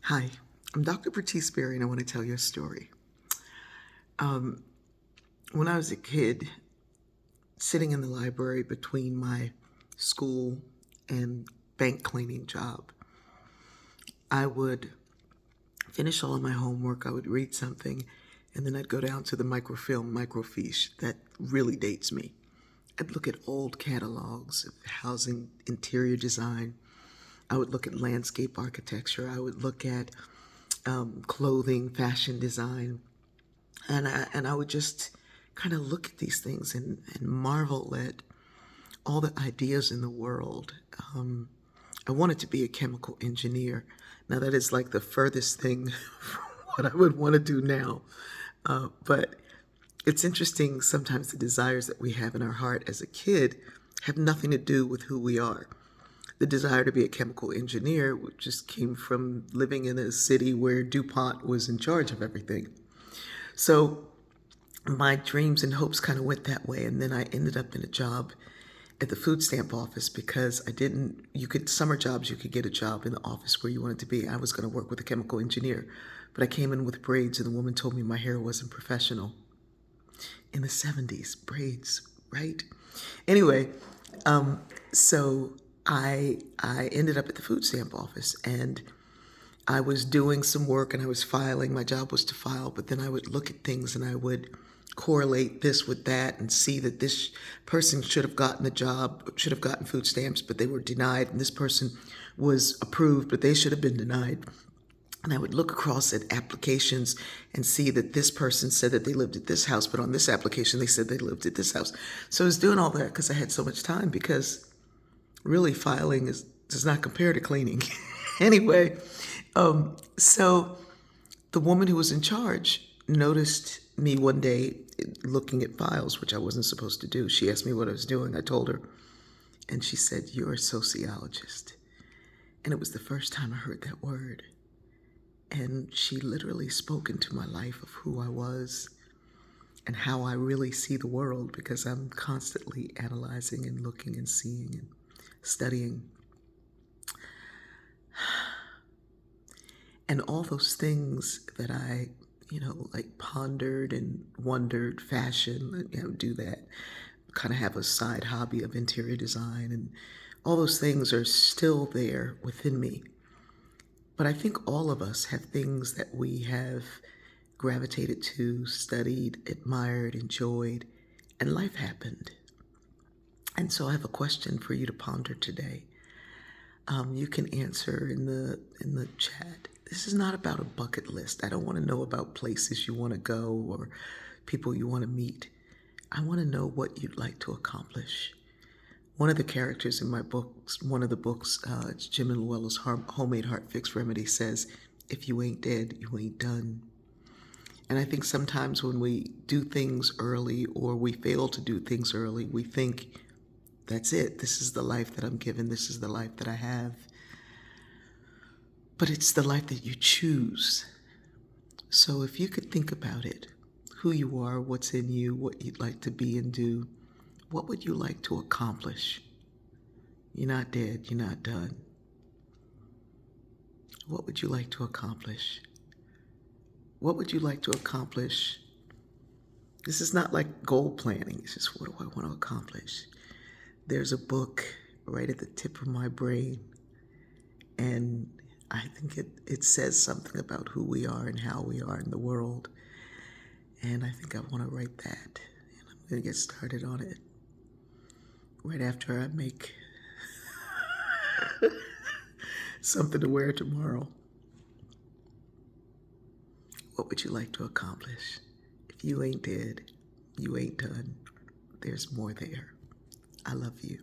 Hi, I'm Dr. Bertice Berry, and I want to tell you a story. When I was a kid, sitting in the library between my school and bank cleaning job, I would finish all of my homework, I would read something, and then I'd go down to the microfilm, microfiche. That really dates me. I'd look at old catalogs of housing interior design. I would look at landscape architecture. I would look at clothing, fashion design. And I would just kind of look at these things and marvel at all the ideas in the world. I wanted to be a chemical engineer. Now, that is like the furthest thing from what I would want to do now. But it's interesting sometimes the desires that we have in our heart as a kid have nothing to do with who we are. The desire to be a chemical engineer just came from living in a city where DuPont was in charge of everything. So my dreams and hopes kind of went that way. And then I ended up in a job at the food stamp office because summer jobs, you could get a job in the office where you wanted to be. I was going to work with a chemical engineer, but I came in with braids and the woman told me my hair wasn't professional. In the 70s, braids, right? Anyway, so I ended up at the food stamp office and I was doing some work and I was filing. My job was to file, but then I would look at things and I would correlate this with that and see that this person should have gotten the job, should have gotten food stamps, but they were denied, and this person was approved, but they should have been denied. And I would look across at applications and see that this person said that they lived at this house, but on this application they said they lived at this house. So I was doing all that because I had so much time, because really filing does not compare to cleaning. Anyway, so the woman who was in charge noticed me one day looking at files, which I wasn't supposed to do. She asked me what I was doing. I told her, and she said, "You're a sociologist." And it was the first time I heard that word. And she literally spoke into my life of who I was and how I really see the world, because I'm constantly analyzing and looking and seeing and studying. And all those things that I, like pondered and wondered, fashion, do that, kind of have a side hobby of interior design, and all those things are still there within me. But I think all of us have things that we have gravitated to, studied, admired, enjoyed, and life happened. And so I have a question for you to ponder today. You can answer in the chat. This is not about a bucket list. I don't want to know about places you want to go or people you want to meet. I want to know what you'd like to accomplish. One of the characters in my books, one of the books, it's Jim and Luella's Homemade Heart Fix Remedy, says, "If you ain't dead, you ain't done." And I think sometimes when we do things early or we fail to do things early, we think, that's it. This is the life that I'm given. This is the life that I have. But it's the life that you choose. So if you could think about it, who you are, what's in you, what you'd like to be and do, what would you like to accomplish? You're not dead. You're not done. What would you like to accomplish? What would you like to accomplish? This is not like goal planning. It's just, what do I want to accomplish? There's a book right at the tip of my brain, and I think it says something about who we are and how we are in the world. And I think I want to write that. And I'm going to get started on it right after I make something to wear tomorrow. What would you like to accomplish? If you ain't dead, you ain't done. There's more there. I love you.